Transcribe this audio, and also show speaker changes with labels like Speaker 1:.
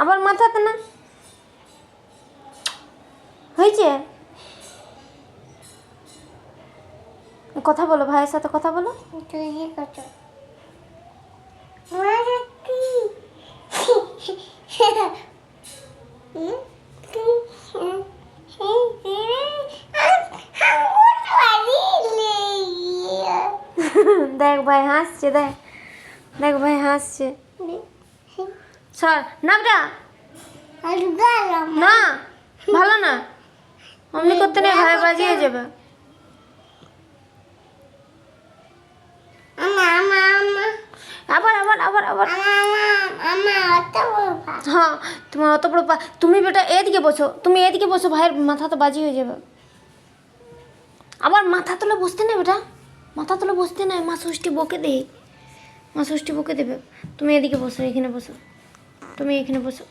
Speaker 1: আবার মাথাতে না হয়েছে। কথা বলো, ভাইয়ের সাথে কথা বলো। দেখ ভাই হাসছে, দেখ দেখ ভাই হাসছে। সর নাকটা না, ভালো না, অমনি করতে নেই, ভাই বাজিয়ে যাবে। আবার আবার আবার আবার হ্যাঁ, তোমার অত বড় তুমি বেটা এদিকে বসো, তুমি এদিকে বসো, ভাইয়ের মাথা তো বাজি হয়ে যাবে। আবার মাথা তুলে বসতে নেই বেটা, মাথা তুলে বসতে নেই, মা ষষ্ঠী বকে দেয়, মা ষষ্ঠী বকে দেবে। তুমি এদিকে বসো, এখানে বসো, তুমি এখানে বসো।